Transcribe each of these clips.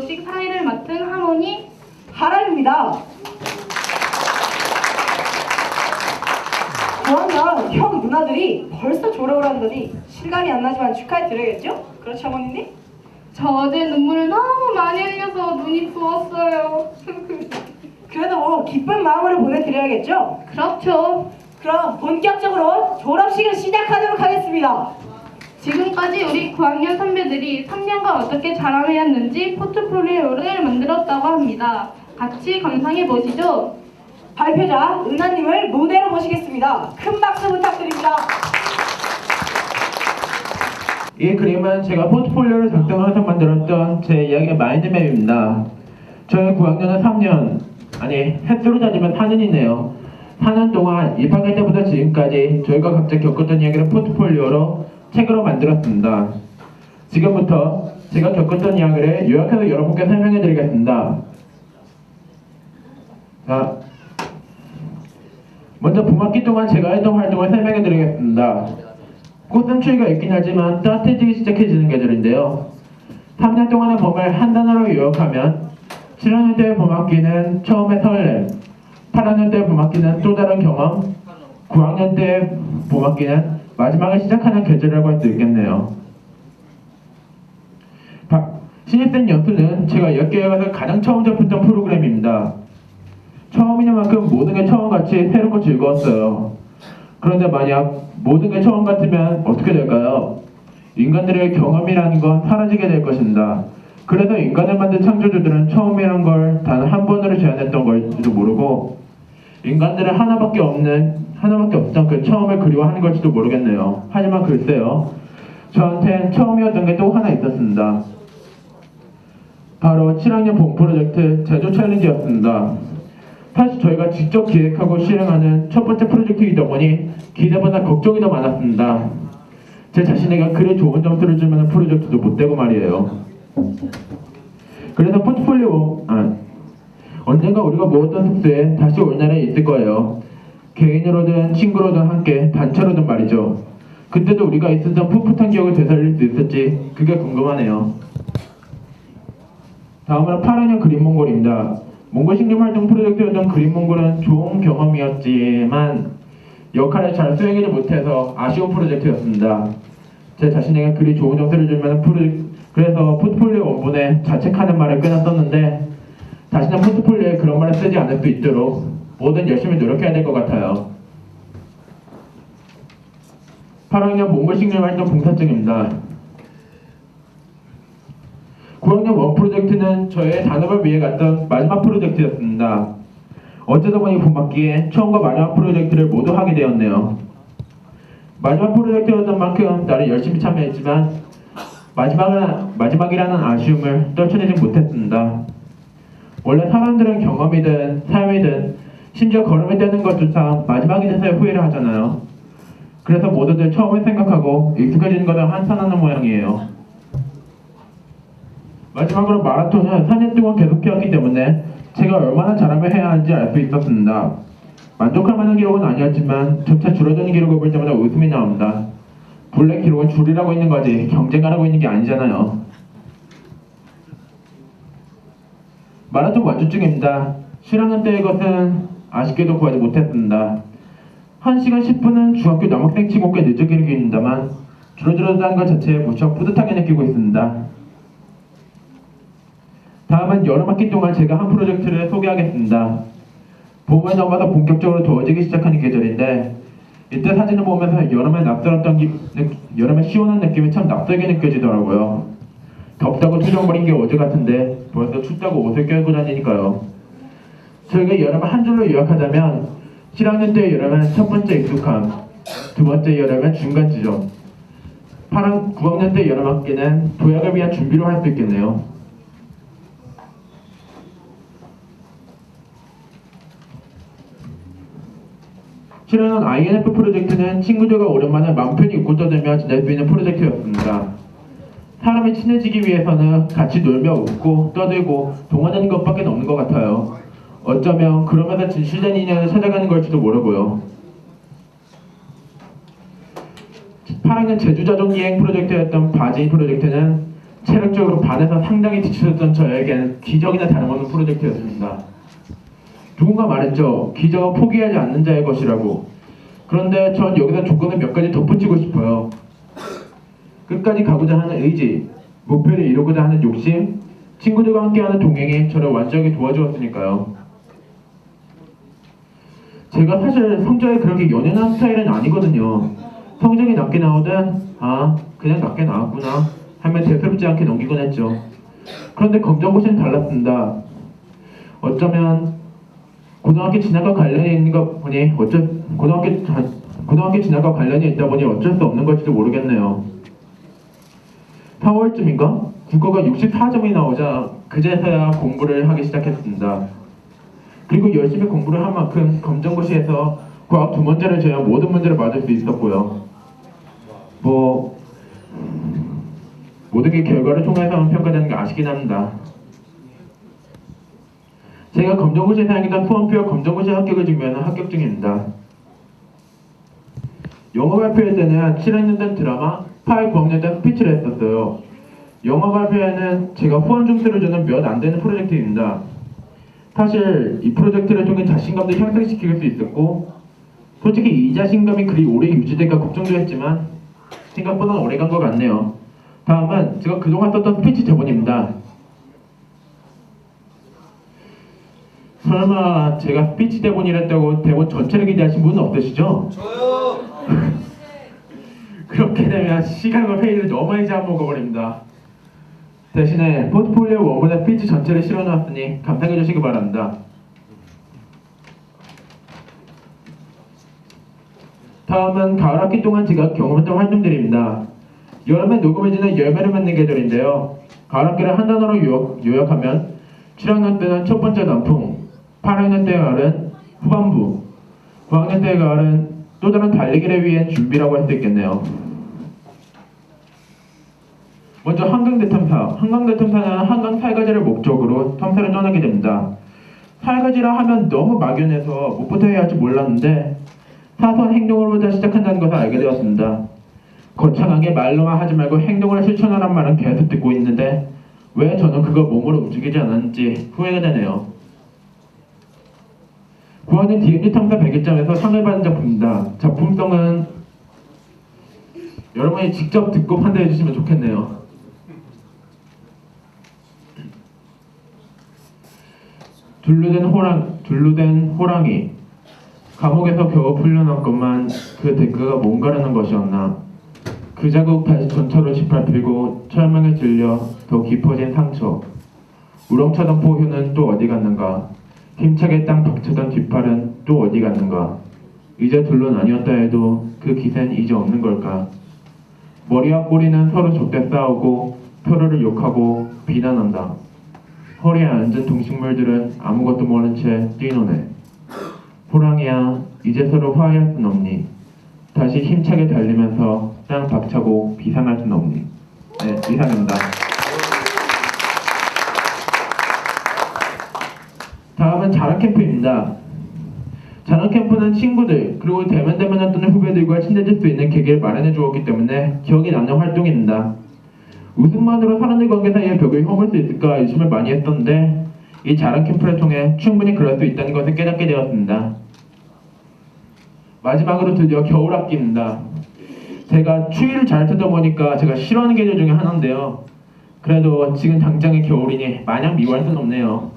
식 사회를 맡은 하모니 하람입니다. 그러면 형 누나들이 벌써 졸업을 한다니 실감이 안 나지만 축하해 드려야겠죠? 그렇죠, 어머니님? 저 어제 눈물을 너무 많이 흘려서 눈이 부었어요. 그래도 뭐 기쁜 마음으로 보내드려야겠죠? 그렇죠. 그럼 본격적으로 졸업식을 시작하도록 하겠습니다. 지금까지 우리 9학년 선배들이 3년간 어떻게 자라내었는지 포트폴리오를 만들었다고 합니다. 같이 감상해 보시죠. 발표자 은하님을 무대로 모시겠습니다. 큰 박수 부탁드립니다. 이 그림은 제가 포트폴리오를 작성해서 만들었던 제 이야기의 마인드맵입니다. 저희 9학년은 3년, 아니 횟수로 따지면 4년이네요. 4년 동안 입학할 때부터 지금까지 저희가 각자 겪었던 이야기를 포트폴리오로 책으로 만들었습니다. 지금부터 제가 겪었던 이야기를 요약해서 여러분께 설명해 드리겠습니다. 자, 먼저 봄학기 동안 제가 했던 활동을 설명해 드리겠습니다. 꽃은 추위가 있긴 하지만 따뜻해지기 시작해지는 계절인데요. 3년 동안의 봄을 한 단어로 요약하면 7학년 때의 봄학기는 처음에 설렘, 8학년 때의 봄학기는 또 다른 경험, 9학년 때의 봄학기는 마지막을 시작하는 계절이라고 할 수 있겠네요. 신입생 연수는 제가 10개월에서 가장 처음 접했던 프로그램입니다. 처음이니만큼 모든 게 처음같이 새롭고 즐거웠어요. 그런데 만약 모든 게 처음 같으면 어떻게 될까요? 인간들의 경험이라는 건 사라지게 될 것입니다. 그래서 인간을 만든 창조주들은 처음이란 걸 단 한 번으로 제안했던 걸지도 모르고 인간들은 하나밖에 없었던 그 처음을 그리워하는 걸지도 모르겠네요. 하지만 글쎄요, 저한텐 처음이었던 게 또 하나 있었습니다. 바로 7학년 봄 프로젝트 제조 챌린지였습니다. 사실 저희가 직접 기획하고 실행하는 첫 번째 프로젝트이다 보니 기대보다 걱정이 더 많았습니다. 제 자신에게 그리 좋은 점수를 주면 프로젝트도 못되고 말이에요. 그래서 포트폴리오 언젠가 우리가 모았던 숙소에 다시 올 날이 있을 거예요. 개인으로든 친구로든 함께 단체로든 말이죠. 그때도 우리가 있었던 풋풋한 기억을 되살릴 수 있을지 그게 궁금하네요. 다음으로 8학년 그림 몽골입니다. 몽골 식림활동 프로젝트였던 그림 몽골은 좋은 경험이었지만 역할을 잘 수행하지 못해서 아쉬운 프로젝트였습니다. 제 자신에게 그리 좋은 점수를 주면 그래서 포트폴리오 원본에 자책하는 말을 꽤나 썼는데 다시는 포트폴리오에 그런 말을 쓰지 않을 수 있도록 뭐든 열심히 노력해야 될 것 같아요. 8학년 몽골 식림활동 봉사증입니다. 9학년 원 프로젝트는 저의 단업을 위해 갔던 마지막 프로젝트였습니다. 어쩌다 보니 봄학기에 처음과 마지막 프로젝트를 모두 하게 되었네요. 마지막 프로젝트였던 만큼 나를 열심히 참여했지만 마지막이라는 아쉬움을 떨쳐내지 못했습니다. 원래 사람들은 경험이든 삶이든 심지어 걸음을 떼는 것조차 마지막이 돼서야 후회를 하잖아요. 그래서 모두들 처음을 생각하고 익숙해지는 것을 한탄하는 모양이에요. 마지막으로 마라톤은 4년 동안 계속해왔기 때문에 제가 얼마나 잘하면 해야 하는지 알 수 있었습니다. 만족할 만한 기록은 아니었지만 점차 줄어드는 기록을 볼 때마다 웃음이 나옵니다. 본래 기록은 줄이라고 있는 거지 경쟁하라고 있는 게 아니잖아요. 마라톤 완주증입니다. 7학년 때의 것은 아쉽게도 구하지 못했습니다. 1시간 10분은 중학교 남학생 치고 꽤 늦게 기록입니다만 줄어들었다는 것 자체에 무척 뿌듯하게 느끼고 있습니다. 다음은 여름학기 동안 제가 한 프로젝트를 소개하겠습니다. 봄을 넘어서 본격적으로 더워지기 시작하는 계절인데 이때 사진을 보면서 여름의 시원한 느낌이 참 낯설게 느껴지더라고요. 덥다고 투정거린 게 어제 같은데 벌써 춥다고 옷을 껴입고 다니니까요. 저에게 여름을 한 줄로 요약하자면 7학년 때의 여름은 첫 번째 익숙함, 두 번째 여름은 중간 지점, 9학년 때 여름학기는 도약을 위한 준비로 할 수 있겠네요. 실행한 INF 프로젝트는 친구들과 오랜만에 마음 편히 웃고 떠들며 지낼 수 있는 프로젝트였습니다. 사람이 친해지기 위해서는 같이 놀며 웃고 떠들고 동화하는 것밖에 없는 것 같아요. 어쩌면 그러면서 진실된 인연을 찾아가는 걸지도 모르고요. 8학년 제주자동여행 프로젝트였던 바지 프로젝트는 체력적으로 반에서 상당히 뒤처졌던 저에겐 기적이나 다름없는 프로젝트였습니다. 누군가 말했죠. 기적은 포기하지 않는 자의 것이라고. 그런데 전 여기서 조건을 몇 가지 덧붙이고 싶어요. 끝까지 가고자 하는 의지, 목표를 이루고자 하는 욕심, 친구들과 함께하는 동행이 저를 완전하게 도와주었으니까요. 제가 사실 성적이 그렇게 연연한 스타일은 아니거든요. 성적이 낮게 나오든 그냥 낮게 나왔구나 하면 대수롭지 않게 넘기곤 했죠. 그런데 검정고시는 달랐습니다. 어쩌면 고등학교 진학과 관련이 있는 것 보니 고등학교 진학과 관련이 있다 보니 어쩔 수 없는 걸지도 모르겠네요. 4월쯤인가? 국어가 64점이 나오자 그제서야 공부를 하기 시작했습니다. 그리고 열심히 공부를 한 만큼 검정고시에서 과학 2문제를 제외한 모든 문제를 맞을 수 있었고요. 모든 게 결과를 통해서만 평가되는 게 아시긴 합니다. 제가 검정고시에 사용했던 수험표와 검정고시 합격을 증명하는 합격증입니다. 영어 발표할 때는 7학년 때 드라마, 8, 9학년 때 스피치를 했었어요. 영어 발표에는 제가 후원 점수를 주는 몇 안 되는 프로젝트입니다. 사실 이 프로젝트를 통해 자신감도 향상시킬 수 있었고 솔직히 이 자신감이 그리 오래 유지될까 걱정도 했지만 생각보다 오래 간 것 같네요. 다음은 제가 그동안 썼던 스피치 대본입니다. 설마 제가 스피치 대본이랬다고 대본 전체를 기대하신 분은 없으시죠? 저요. 그렇게 되면 시간과 페이지를 너무 많이 잡아먹어버립니다. 대신에 포트폴리오 원문의 스피치 전체를 실어놨으니 감상해 주시기 바랍니다. 다음은 가을 학기 동안 제가 경험했던 활동들입니다. 여름에 녹음해지는 열매를 맺는 계절인데요. 가을 학기를 한 단어로 요약하면 7학년 때는 첫 번째 단풍, 8학년 때의 가을은 후반부, 9학년 때의 가을은 또 다른 달리기를 위한 준비라고 할 수 있겠네요. 먼저 한강대 탐사. 한강대 탐사는 한강 살가지를 목적으로 탐사를 떠나게 됩니다. 살가지라 하면 너무 막연해서 무엇부터 해야 할지 몰랐는데 사소한 행동으로부터 시작한다는 것을 알게 되었습니다. 거창하게 말로만 하지 말고 행동을 실천하란 말은 계속 듣고 있는데 왜 저는 그걸 몸으로 움직이지 않았는지 후회가 되네요. 9학년 DMZ 탐사 100일장에서 상을 받은 작품입니다. 작품성은 여러분이 직접 듣고 판단해 주시면 좋겠네요. 둘루된 호랑이. 감옥에서 겨우 풀려났건만 그 대가가 뭔가라는 것이었나. 그 자국 다시 전차로 짓밟히고 철망에 찔려 더 깊어진 상처. 우렁차던 포효는 또 어디 갔는가. 힘차게 땅 박차던 뒷팔은 또 어디 갔는가. 이제 둘론 아니었다 해도 그 기세는 이제 없는 걸까. 머리와 꼬리는 서로 좁대 싸우고 서로를 욕하고 비난한다. 허리에 앉은 동식물들은 아무것도 모른 채 뛰노네. 호랑이야, 이제 서로 화해할 순 없니? 다시 힘차게 달리면서 땅 박차고 비상할 순 없니? 네, 이상입니다. 다음은 자랑 캠프입니다. 자랑 캠프는 친구들 그리고 대면대면을 떠는 후배들과 친해질 수 있는 계기를 마련해 주었기 때문에 기억이 남는 활동입니다. 웃음만으로 사람들 관계 사이의 벽을 허물 수 있을까 의심을 많이 했었는데 이 자랑 캠프를 통해 충분히 그럴 수 있다는 것을 깨닫게 되었습니다. 마지막으로 드디어 겨울 학기입니다. 제가 추위를 잘 타다 보니까 제가 싫어하는 계절 중에 하나인데요. 그래도 지금 당장의 겨울이니 마냥 미워할 순 없네요.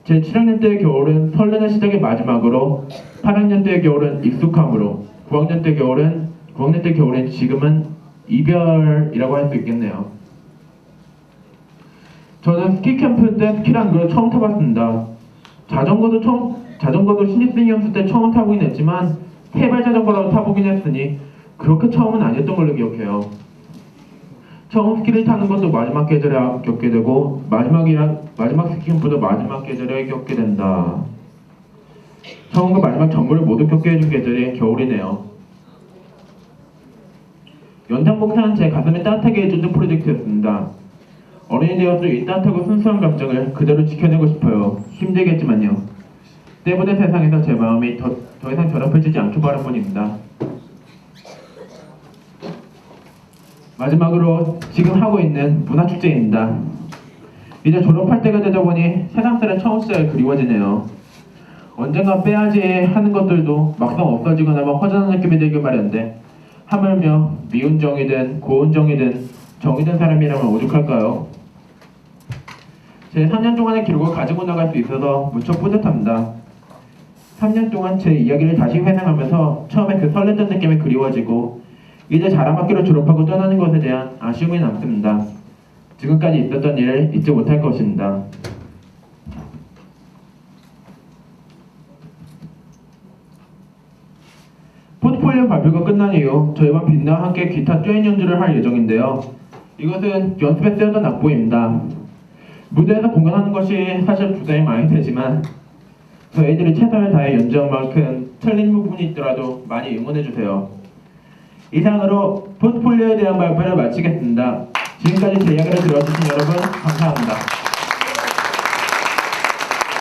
제 7학년 때의 겨울은 설레는 시작의 마지막으로 8학년 때의 겨울은 익숙함으로 9학년 때 겨울은 지금은 이별이라고 할 수 있겠네요. 저는 스키 캠프 때 스키란 걸 처음 타봤습니다. 자전거도 신입생이었을 때 처음 타보긴 했지만 세발 자전거라도 타보긴 했으니 그렇게 처음은 아니었던 걸로 기억해요. 처음 스키를 타는 것도 마지막 계절에 겪게 되고 마지막 스키 캠프도 마지막 계절에 겪게 된다. 처음과 마지막 전부를 모두 겪게 해준 계절이 겨울이네요. 연장봉사는 제 가슴을 따뜻하게 해주는 프로젝트였습니다. 어른이 되어서 이 따뜻하고 순수한 감정을 그대로 지켜내고 싶어요. 힘들겠지만요. 때문에 세상에서 제 마음이 더 이상 더럽혀지지 않길 바랄 뿐입니다. 마지막으로 지금 하고 있는 문화축제입니다. 이제 졸업할 때가 되다 보니 새삼스레 처음 시작이 그리워지네요. 언젠가 빼야지 하는 것들도 막상 없어지거나 허전한 느낌이 들길 마련인데 하물며 미운 정이든 고운 정이든 정이든 사람이라면 오죽할까요? 제 3년 동안의 기록을 가지고 나갈 수 있어서 무척 뿌듯합니다. 3년 동안 제 이야기를 다시 회상하면서 처음에 그 설렜던 느낌이 그리워지고 이제 자라학교를 졸업하고 떠나는 것에 대한 아쉬움이 남습니다. 지금까지 있었던 일을 잊지 못할 것입니다. 포트폴리오 발표가 끝난 이후 저희와 빛나와 함께 기타 듀엣 연주를 할 예정인데요. 이것은 연습에 쓰였던 악보입니다. 무대에서 공연하는 것이 사실 부담이 많이 되지만 저희들이 최선을 다해 연주한 만큼 틀린 부분이 있더라도 많이 응원해주세요. 이상으로 포트폴리오에 대한 발표를 마치겠습니다. 지금까지 제 이야기를 들어주신 여러분 감사합니다.